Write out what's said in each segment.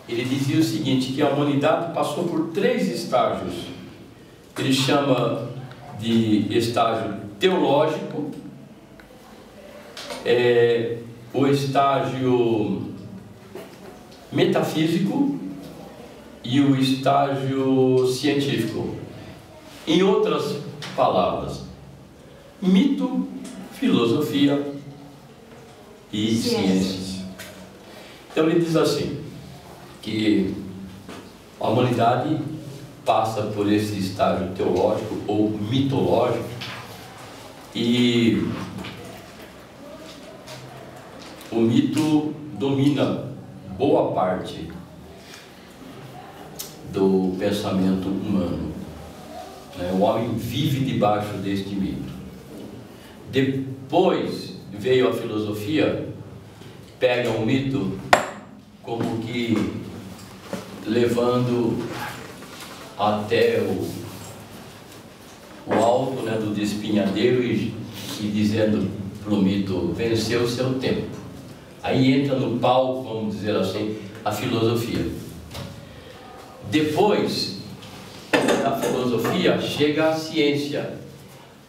ele dizia o seguinte, que a humanidade passou por 3 estágios. Ele chama de estágio teológico, o estágio metafísico e o estágio científico. Em outras palavras, mito, filosofia e ciência. Então ele diz assim, que a humanidade passa por esse estágio teológico ou mitológico e o mito domina boa parte do pensamento humano, né? O homem vive debaixo deste mito. Depois veio a filosofia, pega o mito como que levando até o alto, né, do despenhadeiro e dizendo para o mito, venceu o seu tempo. Aí entra no palco, vamos dizer assim, a filosofia. Depois da filosofia chega a ciência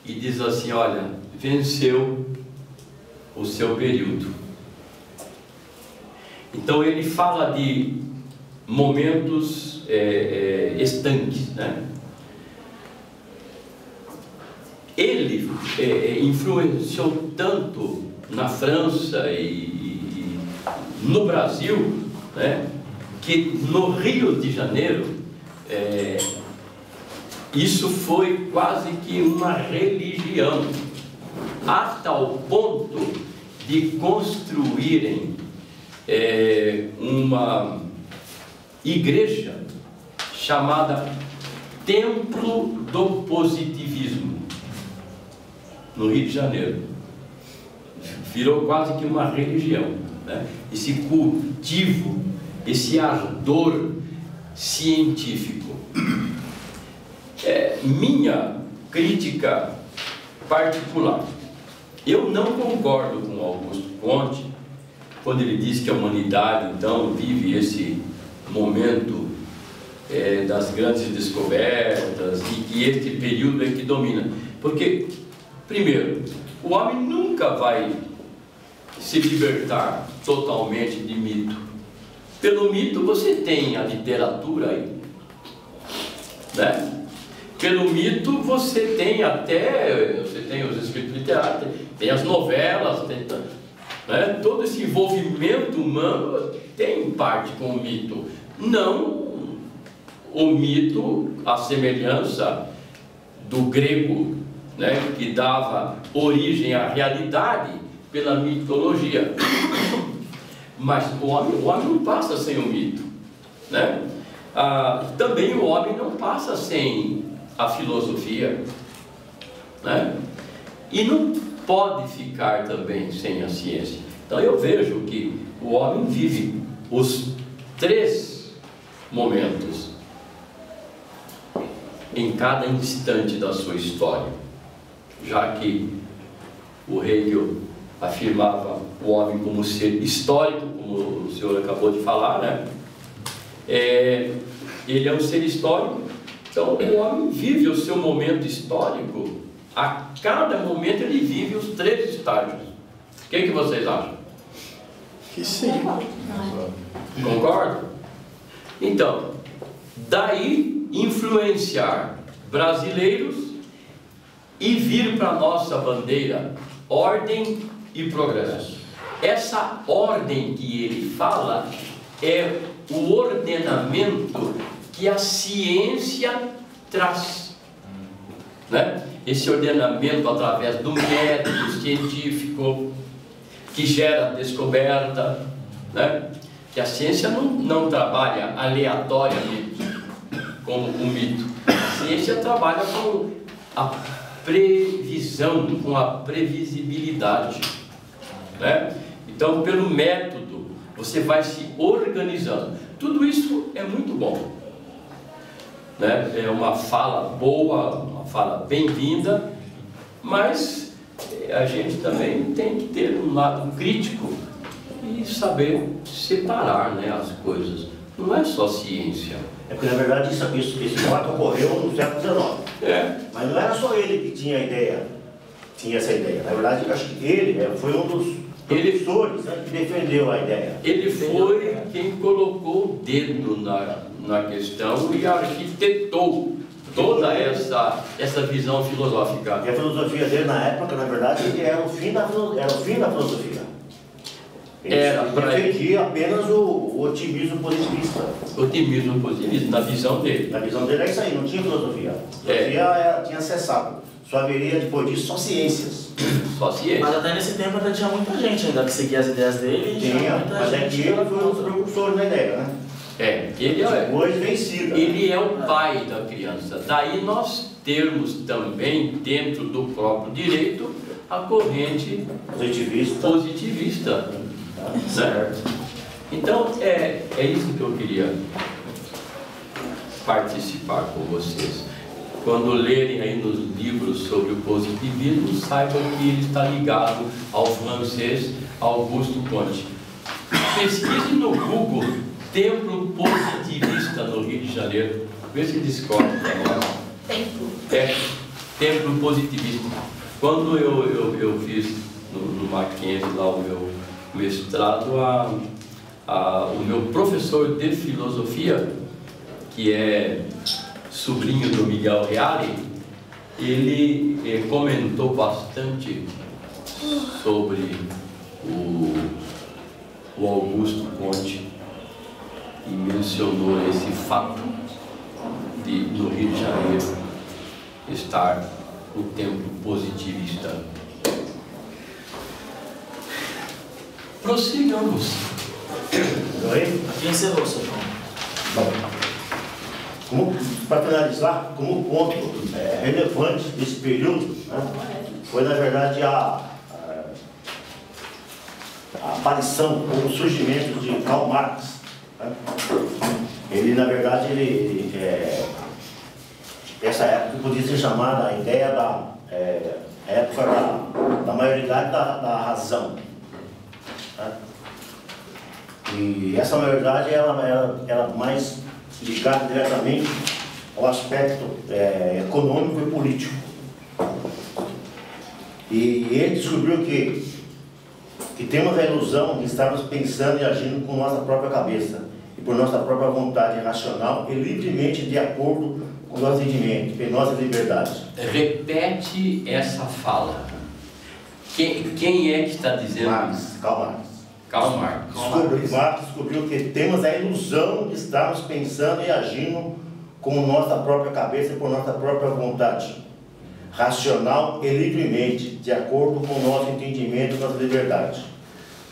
e diz assim, olha, venceu o seu período. Então ele fala de momentos estanques, né? Ele influenciou tanto na França e no Brasil, né, que no Rio de Janeiro isso foi quase que uma religião, a tal ponto de construírem uma igreja chamada Templo do Positivismo no Rio de Janeiro. Virou quase que uma religião, né? Esse cultivo, esse ardor científico. Minha crítica particular, eu não concordo com Augusto Conte quando ele diz que a humanidade então vive esse momento das grandes descobertas e que este período é que domina. Porque, primeiro, o homem nunca vai se libertar totalmente de mito. Pelo mito você tem a literatura aí, né? Pelo mito você tem os escritos literários, tem as novelas, tem, né? Todo esse envolvimento humano tem parte com o mito. Não o mito, a semelhança do grego, né, que dava origem à realidade pela mitologia. Mas o homem não passa sem o mito, né? Também o homem não passa sem a filosofia, né? E não pode ficar também sem a ciência. Então eu vejo que o homem vive os 3 momentos em cada instante da sua história, já que o Hegel afirmava o homem como ser histórico, como o senhor acabou de falar, né? Ele é um ser histórico, então o homem vive o seu momento histórico, a cada momento ele vive os 3 estágios. O que vocês acham? Que sim. Concordam? Então, daí influenciar brasileiros e vir para a nossa bandeira ordem e progresso. Essa ordem que ele fala é o ordenamento que a ciência traz, né? Esse ordenamento através do método científico que gera descoberta, né? Que a ciência não trabalha aleatoriamente como o mito. A ciência trabalha com a previsão, com a previsibilidade, né? Então, pelo método, você vai se organizando. Tudo isso é muito bom, né? É uma fala boa, uma fala bem-vinda, mas a gente também tem que ter um lado crítico e saber separar, né, as coisas. não é só ciência. É porque, na verdade, esse fato ocorreu no século XIX. Mas não era só ele que tinha essa ideia. Na verdade, eu acho que ele foi um dos professores, né, que defendeu a ideia. Ele foi quem colocou o dedo na questão e arquitetou toda essa visão filosófica. E a filosofia dele, na época, na verdade, ele era o fim da filosofia. Ele defendia apenas o otimismo positivista. Otimismo positivista, na visão dele. Na visão dele é isso aí, não tinha filosofia. A filosofia tinha cessado. Só haveria, depois disso, só ciências. Só ciência. Mas até nesse tempo ainda tinha muita gente ainda que seguia as ideias dele. Tinha, mas é que ele foi um dos precursores da ideia, né? Ele é o pai da criança. Daí nós termos também, dentro do próprio direito, a corrente positivista. Certo? Então, é isso que eu queria participar com vocês. Quando lerem aí nos livros sobre o positivismo, saibam que ele está ligado ao francês Auguste Comte. Pesquise no Google Templo Positivista no Rio de Janeiro. Vê se descobre para nós. Templo Positivista. Quando eu fiz no Mackenzie lá o meu mestrado, o meu professor de filosofia, que é sobrinho do Miguel Reale, ele comentou bastante sobre o Auguste Comte e mencionou esse fato de no Rio de Janeiro estar o templo positivista. Prossigamos. Aqui encerrou, seu João. Bom, para finalizar, como ponto relevante desse período, né, foi na verdade a aparição ou o surgimento de Karl Marx. Né? Ele, na verdade, essa época podia ser chamada a ideia da época da maioridade da razão. Né? E essa maioridade ela mais ligada diretamente ao aspecto econômico e político. E ele descobriu que temos a ilusão de estarmos pensando e agindo com nossa própria cabeça e por nossa própria vontade racional e livremente de acordo com o nosso entendimento e nossa liberdade. Repete essa fala. Quem é que está dizendo isso? Karl Marx. Marx descobriu que temos a ilusão de estarmos pensando e agindo com nossa própria cabeça e por nossa própria vontade racional e livremente, de acordo com o nosso entendimento e nossa liberdade.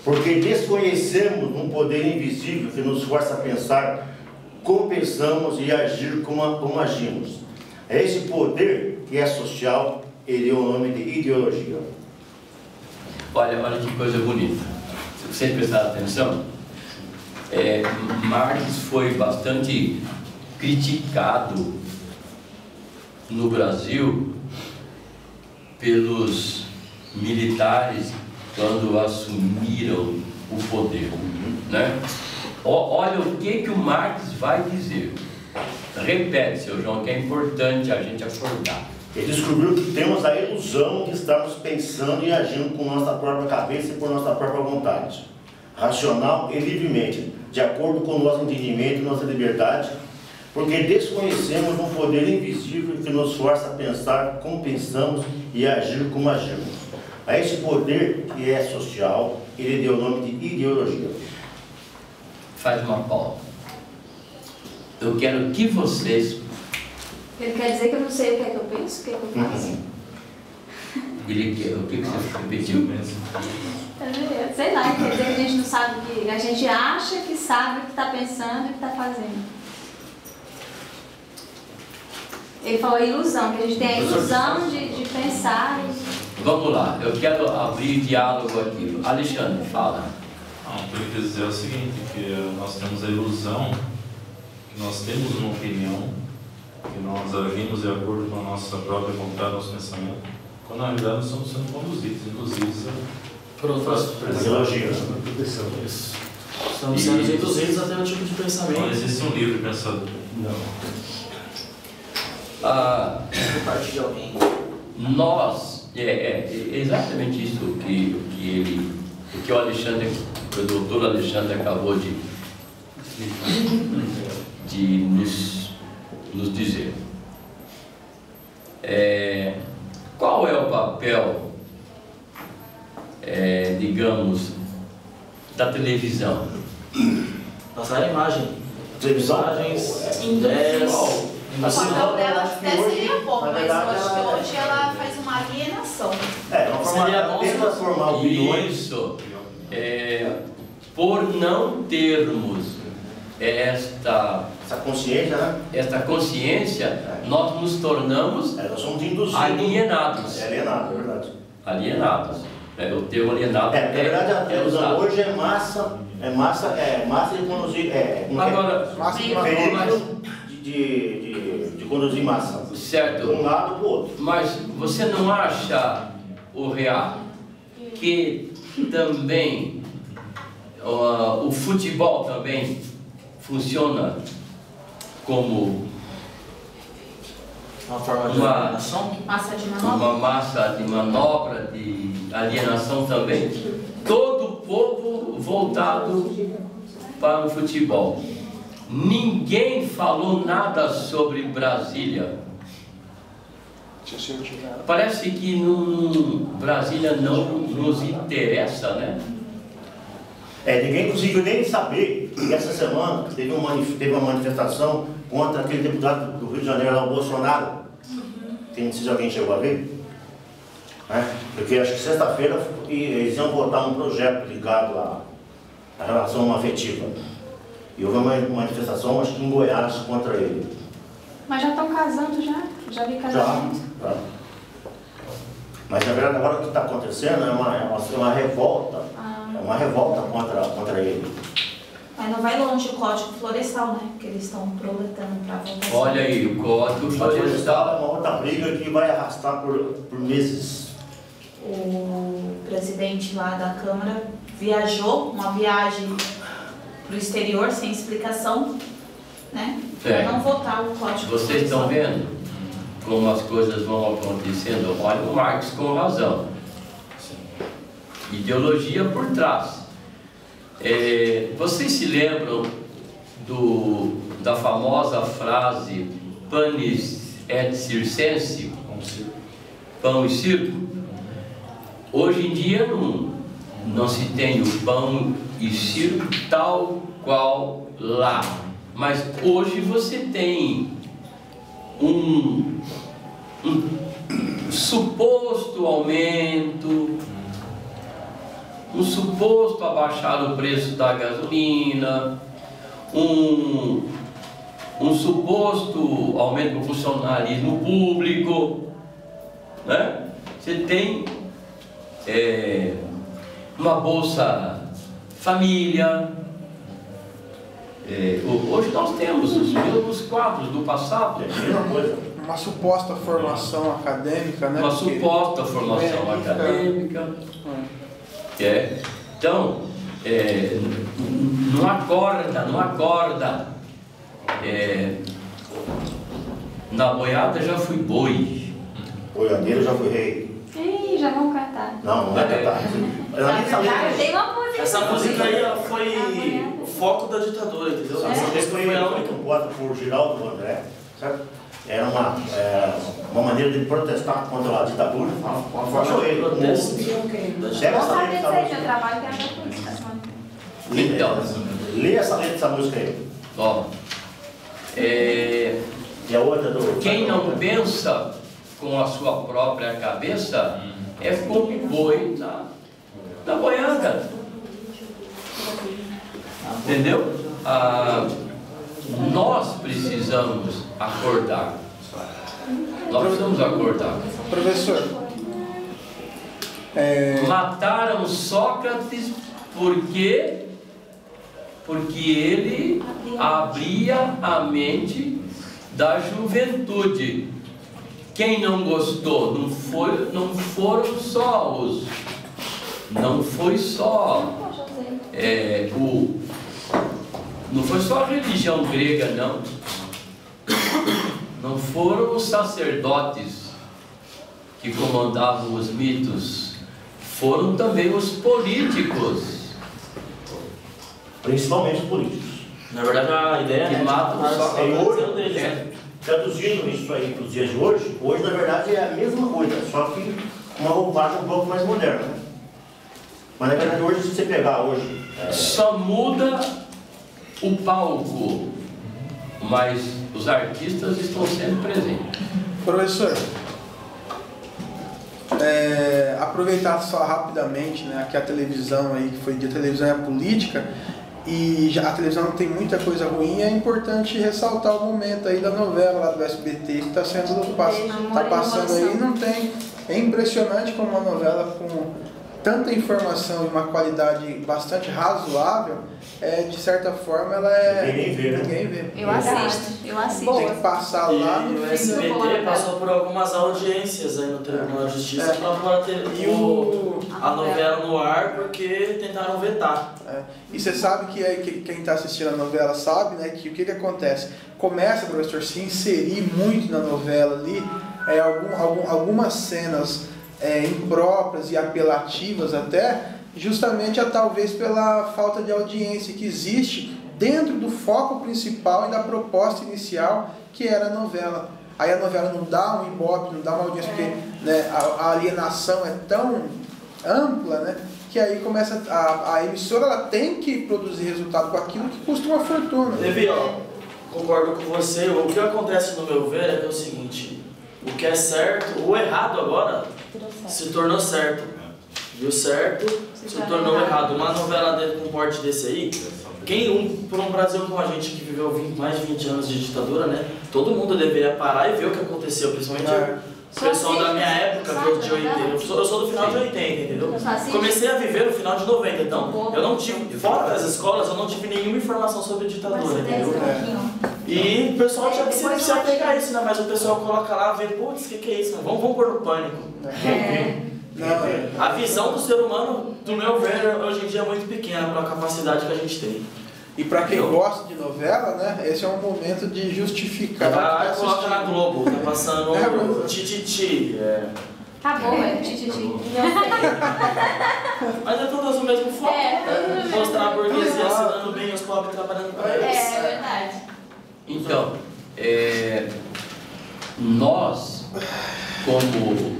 Porque desconhecemos um poder invisível que nos força a pensar como pensamos e agir como agimos. É esse poder que é social, ele é o nome de ideologia. Olha que coisa bonita. Se vocês prestarem atenção, Marx foi bastante criticado no Brasil pelos militares quando assumiram o poder, né? Olha o que o Marx vai dizer. Repete, seu João, que é importante a gente acordar. Ele descobriu que temos a ilusão de estarmos pensando e agindo com nossa própria cabeça e por nossa própria vontade racional e livremente, de acordo com o nosso entendimento e nossa liberdade, porque desconhecemos um poder invisível que nos força a pensar como pensamos e agir como agimos. A esse poder, que é social, ele deu o nome de ideologia. Faz uma pausa. Eu quero que vocês... Ele quer dizer que eu não sei o que é que eu penso, o que é que eu faço. Ele quer, o que você repetiu? Sei lá, quer dizer que a gente não sabe o que... A gente acha que sabe o que está pensando e o que está fazendo. Ele falou a ilusão, que a gente tem a ilusão de pensar e... Vamos lá, eu quero abrir diálogo aqui. Alexandre, fala. O que eu quis dizer é o seguinte, que nós temos a ilusão que nós temos uma opinião, que nós agimos de acordo com a nossa própria vontade, nosso pensamento, quando na realidade nós estamos sendo conduzidos, induzidos por outras ideologias. Estamos sendo induzidos a ter um tipo de Não pensamento. existe um livre pensador. Por parte de alguém. Nós, é exatamente isso que o Alexandre, o doutor Alexandre acabou de nos dizer. Qual é o papel, digamos, da televisão? Passar a imagem. Televisão? Imagens, Induzir. ideias. O Assim, papel dela acho que até hoje, seria pouco, na mas verdade, eu acho que ela- hoje ela faz uma alienação. Seria bom tenta se- formar opiniões. Isso, por não termos esta consciência, nós nos tornamos Nós somos induzidos. alienados. Alienado, é verdade. Alienados. O termo alienado Na verdade, a televisão usado. hoje é massa de conduzir. Agora, Veículo de conduzir massa. De certo, um lado para o outro. mas você não acha, o real, que também o futebol também funciona como Uma forma de Uma- alienação. Massa de manobra. uma massa de manobra, de alienação também? Todo o povo voltado para o futebol. Ninguém falou nada sobre Brasília. Parece que Brasília não nos interessa, né? Ninguém conseguiu nem saber que essa semana teve uma manifestação contra aquele deputado do Rio de Janeiro, lá, o Bolsonaro. Não sei se alguém chegou a ver. Porque acho que sexta-feira eles iam votar um projeto ligado à relação afetiva. E houve uma manifestação, acho que em Goiás, contra ele. Mas já estão casando já? Já vi casamento. Já. Mas na verdade agora o que está acontecendo é uma revolta. É uma revolta contra ele. Mas não vai longe o Código Florestal, né? Que eles estão proletando para votação. Olha aí, o Código A Florestal é Florestal. uma outra briga que vai arrastar por meses. O presidente lá da Câmara viajou, uma viagem para o exterior sem explicação, né? Para não votar o Código Vocês estão Florestal. vendo como as coisas vão acontecendo? Olha o Marx com razão. Ideologia por trás. Vocês se lembram da famosa frase panis et circense? Pão e circo? Hoje em dia não se tem o pão e circo tal qual lá. Mas hoje você tem um suposto aumento, um suposto abaixar o preço da gasolina, um suposto aumento do funcionalismo público, né? Você tem uma Bolsa Família. Hoje nós temos os mesmos quadros do passado. É a mesma coisa. Uma suposta formação acadêmica, né? Uma Porque- suposta formação acadêmica. Então, não acorda. Na boiada já fui boi. Boiadeiro já foi rei. Ih, já vão cantar. Não é cantar. Ela nem sabia. Tem uma música. Essa música aí ó, foi o foco da ditadura, entendeu? Essa música foi a única. composta por Giraldo André, certo? Era uma maneira de protestar contra a ditadura. Uma forma de ele. protesto. Pega essa Vamos letra saber dessa se música. eu trabalho que é a política. Então. Lê essa letra dessa música aí. Ó, E a outra do. quem não pensa com a sua própria cabeça é como boi na boiada. Entendeu? Nós precisamos acordar. Nós precisamos acordar. Professor, Mataram Sócrates porque ele abria a mente da juventude. Quem não gostou não foi só Não foi só a religião grega, não. Não foram os sacerdotes que comandavam os mitos, foram também os políticos. Principalmente os políticos. Na verdade, a ideia que matam só hoje, deles, né? Traduzindo isso aí para os dias de hoje, hoje na verdade é a mesma coisa, só que uma roupagem um pouco mais moderna. Né? Mas na verdade hoje, se você pegar hoje... Só muda o palco, mas os artistas estão sempre presentes. Professor, aproveitar só rapidamente, né, que a televisão aí, que foi de televisão é política, e já a televisão tem muita coisa ruim, é importante ressaltar o momento aí da novela lá do SBT que está sendo tá passando aí, não tem. É impressionante como uma novela com tanta informação e uma qualidade bastante razoável, de certa forma ela ninguém vê, né? Ninguém vê. Eu assisto. Tem que passar lá no o fim SBT passou por algumas audiências aí no Tribunal de Justiça para ter a novela no ar porque tentaram vetar. E você sabe que quem está assistindo a novela sabe, né, que o que acontece? Começa, professor, se inserir muito na novela ali, algumas cenas impróprias e apelativas até, justamente talvez pela falta de audiência que existe dentro do foco principal e da proposta inicial, que era a novela. Aí a novela não dá um ibope, não dá uma audiência, porque né, a alienação é tão ampla, né, que aí começa a emissora ela tem que produzir resultado com aquilo que custa uma fortuna. Levi, concordo com você. O que acontece no meu ver é que é o seguinte: o que é certo, o errado agora se tornou certo. E o certo se tornou errado. Uma novela com um porte desse aí, por um Brasil como a gente que viveu mais de 20 anos de ditadura, né? Todo mundo deveria parar e ver o que aconteceu, principalmente o pessoal da minha época, de 80. Eu sou do final de 80, entendeu? Comecei a viver no final de 90, então eu não tive, fora das escolas, eu não tive nenhuma informação sobre ditadura, entendeu? E o pessoal tinha que se apegar a isso, né? Mas o pessoal coloca lá, vê, putz, o que é isso? Vamos pôr no pânico. A visão do ser humano, do meu ver, hoje em dia é muito pequena para a capacidade que a gente tem. E para quem gosta de novela, né, esse é um momento de justificar. Vai coloca na Globo, tá passando Tititi. Tá bom, Tititi. Mas é todas o mesmo foco. Mostrar a burguesia se dando bem, os pobres trabalhando para eles. É verdade. Então, nós, como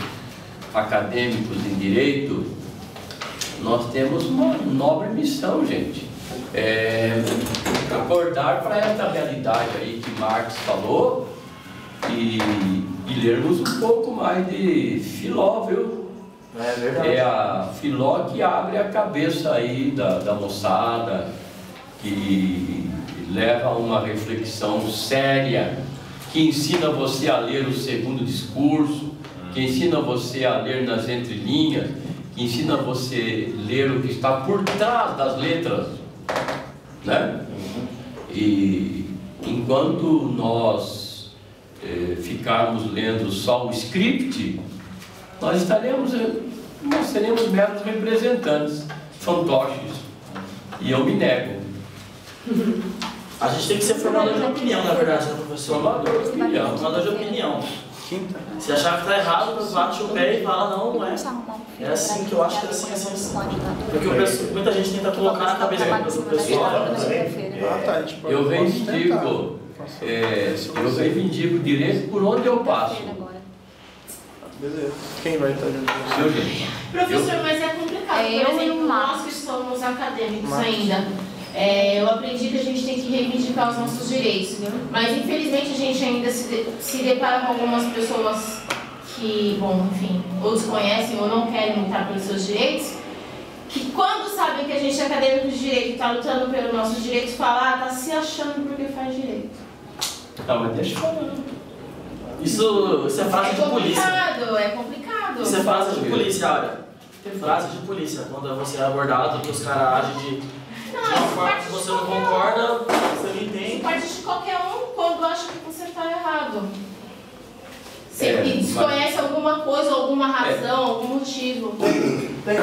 acadêmicos em direito, nós temos uma nobre missão, gente. Acordar para essa realidade aí que Marx falou e lermos um pouco mais de Filó, viu? É verdade. É a Filó que abre a cabeça aí da moçada, que leva a uma reflexão séria, que ensina você a ler o segundo discurso, que ensina você a ler nas entrelinhas, que ensina você a ler o que está por trás das letras, né? E enquanto nós ficarmos lendo só o script, nós seremos meros representantes, fantoches, e eu me nego. A gente tem que ser formador de opinião, na verdade, né, professor? Formador de opinião. Formador de opinião. Se achar que está errado, bate o pé e fala, não é. É assim que eu acho que é assim. Porque muita gente tenta colocar na cabeça do pessoal. Eu reivindico direito por onde eu passo. Beleza. Quem vai estar junto? Seu gente. Professor, mas é complicado. Por exemplo, nós que somos acadêmicos ainda, eu aprendi que a gente tem que reivindicar os nossos direitos. Mas infelizmente a gente ainda se depara com algumas pessoas que, bom, enfim, ou desconhecem ou não querem lutar pelos seus direitos, que quando sabem que a gente é acadêmico de direito e está lutando pelos nossos direitos, fala, tá se achando porque faz direito. Tá, mas deixa eu falar. Isso é frase de polícia. É complicado. Isso é frase de polícia, olha. Tem frase de polícia. Quando você é abordado, que os caras agem de uma forma que você não concorda, você não entende. Isso parte de qualquer um quando acha que você está errado. Você desconhece alguma coisa, alguma razão, algum motivo.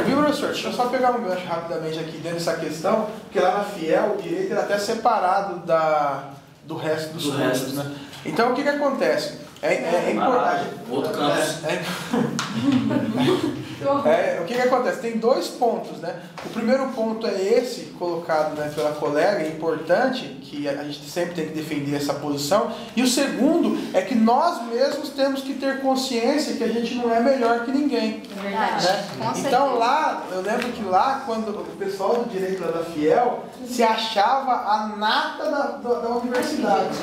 Viu, professor? Deixa eu só pegar um gancho rapidamente aqui dentro dessa questão, porque lá na Fiel o direito era até separado do resto dos cursos, né? Então o que acontece? É importante. Outro campus. O que acontece? Tem 2 pontos, né? O primeiro ponto é esse, colocado, né, pela colega, é importante, que a gente sempre tem que defender essa posição. E o segundo é que nós mesmos temos que ter consciência que a gente não é melhor que ninguém. É verdade. Né? Então lá, eu lembro que lá, quando o pessoal do direito lá da Fiel se achava a nata da universidade.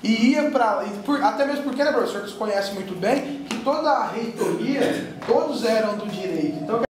E ia para até mesmo porque, né, professor, que você conhece muito bem, que toda a reitoria, todos eram do direito. Então,